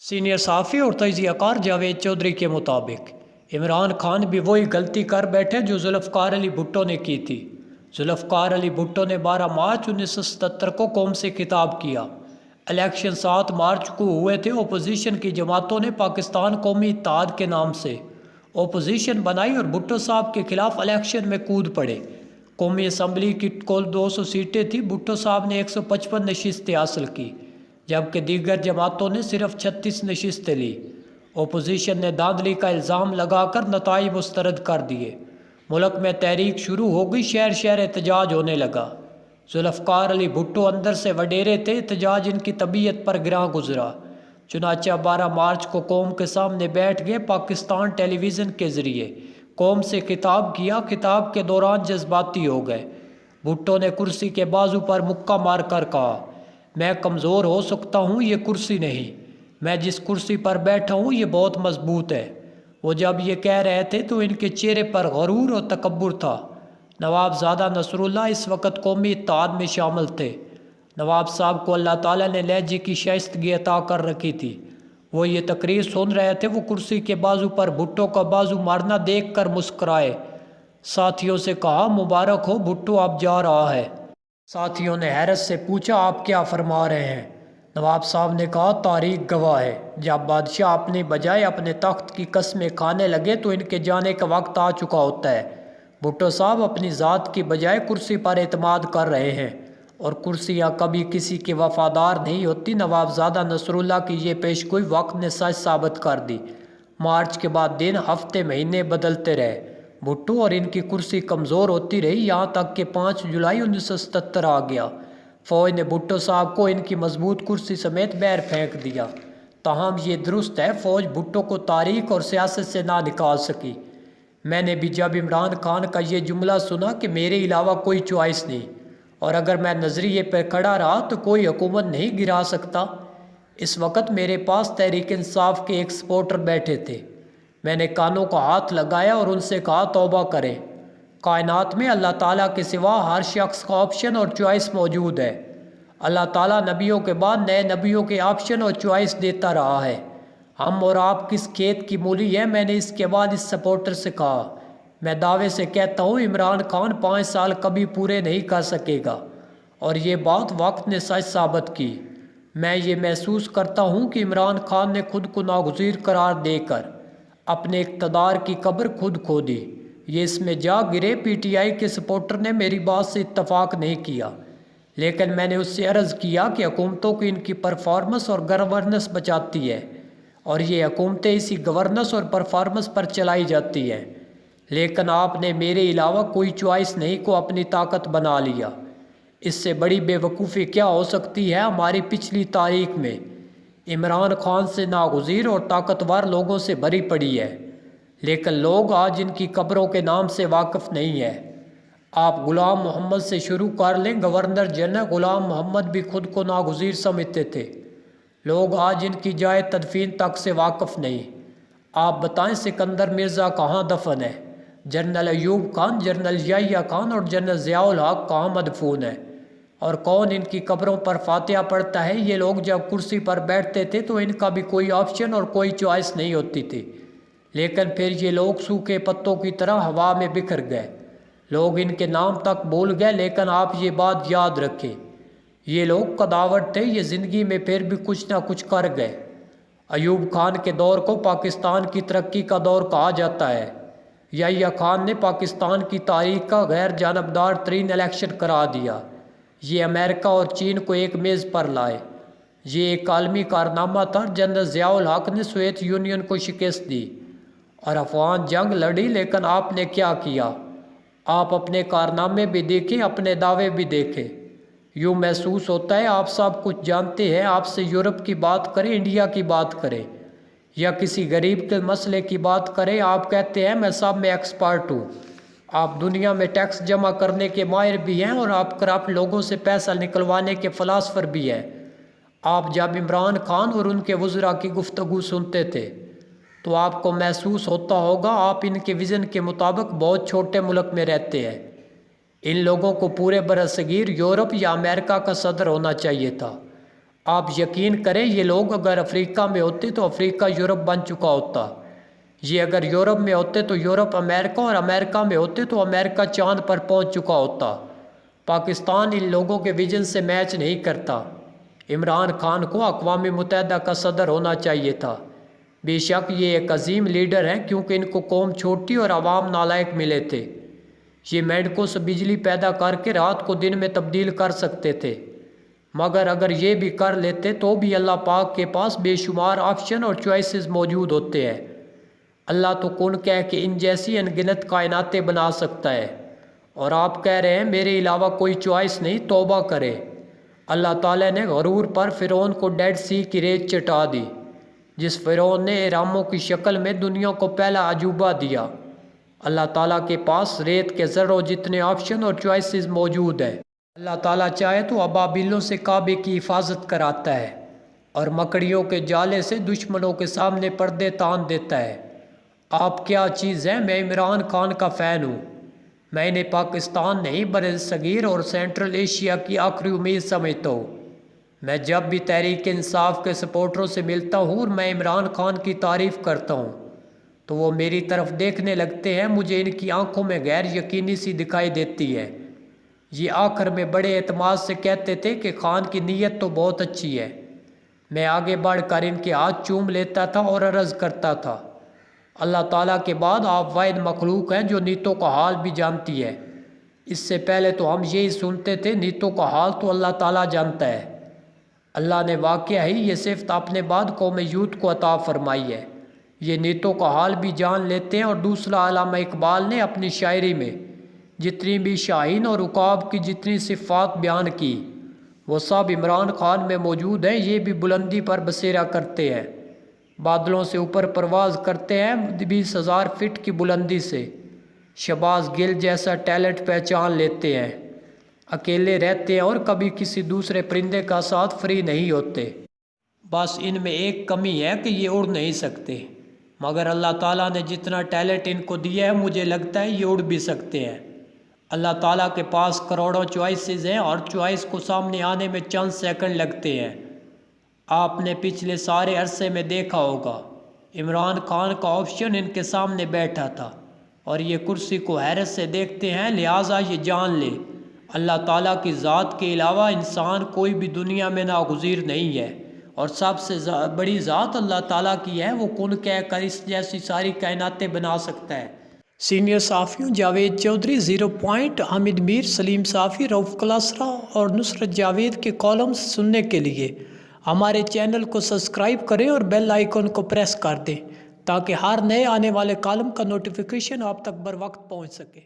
Senior साफ़ी और तजिया car Javed Chaudhary के मुताबिक इमरान खान भी वही गलती कर बैठे जो जुल्फ़िकार अली भुट्टो ने की थी। जुल्फ़िकार अली भुट्टो ने 12 मार्च 1977 को कौम से खिताब किया। इलेक्शन 7 मार्च को हुए थे। अपोजिशन की जमातों ने पाकिस्तान कौमी इत्तेहाद के नाम से अपोजिशन बनाई और भुट्टो साहब के खिलाफ इलेक्शन में कूद पड़े। कौमी असम्बली की कुल 200 सीटें थी। भुट्टो साहब ने 155 नशिस्तें हासिल की, जबकि दीगर जमातों ने सिर्फ 36 नशिस्तें ली। अपोजिशन ने धांधली का इल्ज़ाम लगाकर नताइज मुस्तरद कर दिए। मुल्क में तहरीक शुरू हो गई, शहर शहर एहतजाज होने लगा। जुल्फ़िकार अली भुट्टो अंदर से वडेरे थे। एहतजाज इनकी तबीयत पर गिरां गुजरा। चुनांचे 12 मार्च को कौम के सामने बैठ गए। पाकिस्तान टेलीविज़न के ज़रिए कौम से खिताब किया। खिताब के दौरान जज्बाती हो गए। भुट्टो ने कुर्सी के बाजू पर मुक्का मार कर कहा, मैं कमज़ोर हो सकता हूँ, ये कुर्सी नहीं। मैं जिस कुर्सी पर बैठा हूँ ये बहुत मजबूत है। वो जब ये कह रहे थे तो इनके चेहरे पर गरूर और तकब्बुर था। नवाबज़ादा नसरुल्लाह इस वक्त कौमी इत्तेहाद में शामिल थे। नवाब साहब को अल्लाह ताला ने लहजे की शाइस्तगी अता कर रखी थी। वो ये तकरीर सुन रहे थे। वो कुर्सी के बाजू पर भुट्टो का बाजू मारना देख कर मुस्कराए। साथियों से कहा, मुबारक हो भुट्टो, आप जा रहा है। साथियों ने हैरत से पूछा, आप क्या फरमा रहे हैं? नवाब साहब ने कहा, तारीख गवाह है, जब बादशाह अपनी बजाय अपने तख्त की कस्में खाने लगे तो इनके जाने का वक्त आ चुका होता है। भुट्टो साहब अपनी ज़ात की बजाय कुर्सी पर एतमाद कर रहे हैं और कुर्सियाँ कभी किसी के वफादार नहीं होती। नवाबज़ादा नसरुल्लाह की ये पेशगोई वक्त ने सच साबित कर दी। मार्च के बाद दिन, हफ्ते, महीने बदलते रहे। भुट्टो और इनकी कुर्सी कमज़ोर होती रही, यहाँ तक कि 5 जुलाई 1977 आ गया। फ़ौज ने भुट्टो साहब को इनकी मजबूत कुर्सी समेत बाहर फेंक दिया। ताहम ये दुरुस्त है, फ़ौज भुट्टो को तारीख और सियासत से ना निकाल सकी। मैंने भी जब इमरान खान का ये जुमला सुना कि मेरे अलावा कोई चॉइस नहीं और अगर मैं नज़रिए पर खड़ा रहा तो कोई हुकूमत नहीं गिरा सकता। इस वक्त मेरे पास तहरीक इंसाफ के एक सपोर्टर बैठे थे। मैंने कानों को हाथ लगाया और उनसे कहा, तौबा करें। कायनात में अल्लाह ताला के सिवा हर शख्स का ऑप्शन और चॉइस मौजूद है। अल्लाह ताला नबियों के बाद नए नबियों के ऑप्शन और चॉइस देता रहा है। हम और आप किस खेत की मूली है? मैंने इसके बाद इस सपोर्टर से कहा, मैं दावे से कहता हूँ इमरान खान 5 साल कभी पूरे नहीं कर सकेगा और ये बात वक्त ने सच साबित की। मैं ये महसूस करता हूँ कि इमरान खान ने खुद को नागुज़ीर करार देकर अपने इक़्तिदार की कब्र खुद खोदी। ये इसमें जा गिरे। पीटीआई के सपोर्टर ने मेरी बात से इत्तफाक नहीं किया, लेकिन मैंने उससे अर्ज़ किया कि हुकूमतों की इनकी परफॉर्मेंस और गवर्नेंस बचाती है और ये हुकूमतें इसी गवर्नेंस और परफॉर्मेंस पर चलाई जाती हैं। लेकिन आपने मेरे अलावा कोई चॉइस नहीं को अपनी ताकत बना लिया। इससे बड़ी बेवकूफ़ी क्या हो सकती है? हमारी पिछली तारीख में इमरान खान से नागुज़ीर और ताकतवर लोगों से भरी पड़ी है, लेकिन लोग आज इनकी कब्रों के नाम से वाकिफ़ नहीं है। आप गुलाम मोहम्मद से शुरू कर लें। गवर्नर जनरल गुलाम मोहम्मद भी खुद को नागुज़ीर समझते थे। लोग आज इनकी जाए तदफीन तक से वाकिफ़ नहीं। आप बताएं, सिकंदर मिर्ज़ा कहाँ दफन है? जनरल अयूब खान, जनरल याहिया खान और जनरल ज़ियाउल हक कहाँ मदफून है? और कौन इनकी कब्रों पर फातिहा पढ़ता है? ये लोग जब कुर्सी पर बैठते थे तो इनका भी कोई ऑप्शन और कोई चॉइस नहीं होती थी, लेकिन फिर ये लोग सूखे पत्तों की तरह हवा में बिखर गए। लोग इनके नाम तक भूल गए, लेकिन आप ये बात याद रखें, ये लोग कदावर थे। ये ज़िंदगी में फिर भी कुछ ना कुछ कर गए। अयूब खान के दौर को पाकिस्तान की तरक्की का दौर कहा जाता है। याहिया खान ने पाकिस्तान की तारीख का गैर जानबदार तरीन इलेक्शन करा दिया। ये अमेरिका और चीन को एक मेज़ पर लाए। ये एक आलमी कारनामा था। जनरल ज़ियाउल हक ने सोवियत यूनियन को शिकस्त दी और अफ़गान जंग लड़ी, लेकिन आपने क्या किया? आप अपने कारनामे भी देखें, अपने दावे भी देखें। यूँ महसूस होता है आप सब कुछ जानते हैं। आपसे यूरोप की बात करें, इंडिया की बात करें या किसी गरीब के मसले की बात करें, आप कहते हैं मैं सब में एक्सपर्ट हूँ। आप दुनिया में टैक्स जमा करने के माहिर भी हैं और आप करप्ट लोगों से पैसा निकलवाने के फ़िलासफ़र भी हैं। आप जब इमरान खान और उनके वज़रा की गुफ्तगू सुनते थे तो आपको महसूस होता होगा आप इनके विज़न के मुताबिक बहुत छोटे मुल्क में रहते हैं। इन लोगों को पूरे बरसगीर यूरोप या अमेरिका का सदर होना चाहिए था। آپ یقین کریں یہ لوگ اگر افریقہ میں ہوتے تو افریقہ یورپ بن چکا ہوتا، یہ اگر یورپ میں ہوتے تو یورپ امریکہ، اور امریکہ میں ہوتے تو امریکہ چاند پر پہنچ چکا ہوتا۔ پاکستان ان لوگوں کے ویژن سے میچ نہیں کرتا۔ عمران خان کو اقوام متحدہ کا صدر ہونا چاہیے تھا۔ بے شک یہ ایک عظیم لیڈر ہیں کیونکہ ان کو قوم چھوٹی اور عوام نالائق ملے تھے۔ یہ مینڈکوں سے بجلی پیدا کر کے رات کو دن میں تبدیل کر سکتے تھے، مگر اگر یہ بھی کر لیتے تو بھی اللہ پاک کے پاس بے شمار آپشن اور چوائسز موجود ہوتے ہیں۔ اللہ تو کن کہہ کے ان جیسی ان گنت کائناتیں بنا سکتا ہے، اور آپ کہہ رہے ہیں میرے علاوہ کوئی چوائس نہیں، توبہ کرے۔ اللہ تعالیٰ نے غرور پر فرعون کو ڈیڈ سی کی ریت چٹا دی، جس فرعون نے اہراموں کی شکل میں دنیا کو پہلا عجوبہ دیا۔ اللہ تعالیٰ کے پاس ریت کے ذروں جتنے آپشن اور چوائسز موجود ہیں۔ اللہ تعالیٰ چاہے تو ابابیلوں سے کعبے کی حفاظت کراتا ہے، اور مکڑیوں کے جالے سے دشمنوں کے سامنے پردے تان دیتا ہے۔ آپ کیا چیز ہیں؟ میں عمران خان کا فین ہوں۔ میں انہیں پاکستان نہیں بر صغیر اور سینٹرل ایشیا کی آخری امید سمجھتا ہوں۔ میں جب بھی تحریک انصاف کے سپورٹروں سے ملتا ہوں اور میں عمران خان کی تعریف کرتا ہوں تو وہ میری طرف دیکھنے لگتے ہیں، مجھے ان کی آنکھوں میں غیر یقینی سی دکھائی دیتی ہے۔ یہ آخر میں بڑے اعتماد سے کہتے تھے کہ خان کی نیت تو بہت اچھی ہے۔ میں آگے بڑھ کر ان کے ہاتھ چوم لیتا تھا اور عرض کرتا تھا، اللہ تعالیٰ کے بعد آپ واحد مخلوق ہیں جو نیتوں کا حال بھی جانتی ہے۔ اس سے پہلے تو ہم یہی سنتے تھے نیتوں کا حال تو اللہ تعالیٰ جانتا ہے۔ اللہ نے واقعہ ہی یہ صفت اپنے بعد قوم یوت کو عطا فرمائی ہے، یہ نیتوں کا حال بھی جان لیتے ہیں۔ اور دوسرا، علامہ اقبال نے اپنی شاعری میں جتنی بھی شاہین اور عقاب کی جتنی صفات بیان کی وہ سب عمران خان میں موجود ہیں۔ یہ بھی بلندی پر بسیرا کرتے ہیں، بادلوں سے اوپر پرواز کرتے ہیں 20,000 فٹ کی بلندی سے، شہباز گل جیسا ٹیلنٹ پہچان لیتے ہیں، اکیلے رہتے ہیں اور کبھی کسی دوسرے پرندے کا ساتھ فری نہیں ہوتے۔ بس ان میں ایک کمی ہے کہ یہ اڑ نہیں سکتے، مگر اللہ تعالیٰ نے جتنا ٹیلنٹ ان کو دیا ہے مجھے لگتا ہے یہ اڑ بھی سکتے ہیں۔ اللہ تعالیٰ کے پاس کروڑوں چوائسز ہیں اور چوائس کو سامنے آنے میں چند سیکنڈ لگتے ہیں۔ آپ نے پچھلے سارے عرصے میں دیکھا ہوگا عمران خان کا آپشن ان کے سامنے بیٹھا تھا اور یہ کرسی کو حیرت سے دیکھتے ہیں، لہٰذا یہ جان لے اللہ تعالیٰ کی ذات کے علاوہ انسان کوئی بھی دنیا میں ناگزیر نہیں ہے، اور سب سے بڑی ذات اللہ تعالیٰ کی ہے، وہ کن کہہ کر اس جیسی ساری کائناتیں بنا سکتا ہے۔ سینئر صحافیوں جاوید چودھری، 0 پوائنٹ، حامد میر، سلیم صافی، رؤف کلاسرا اور نصرت جاوید کے کالمز سننے کے لیے ہمارے چینل کو سبسکرائب کریں اور بیل آئیکن کو پریس کر دیں تاکہ ہر نئے آنے والے کالم کا نوٹیفیکیشن آپ تک بر وقت پہنچ سکے۔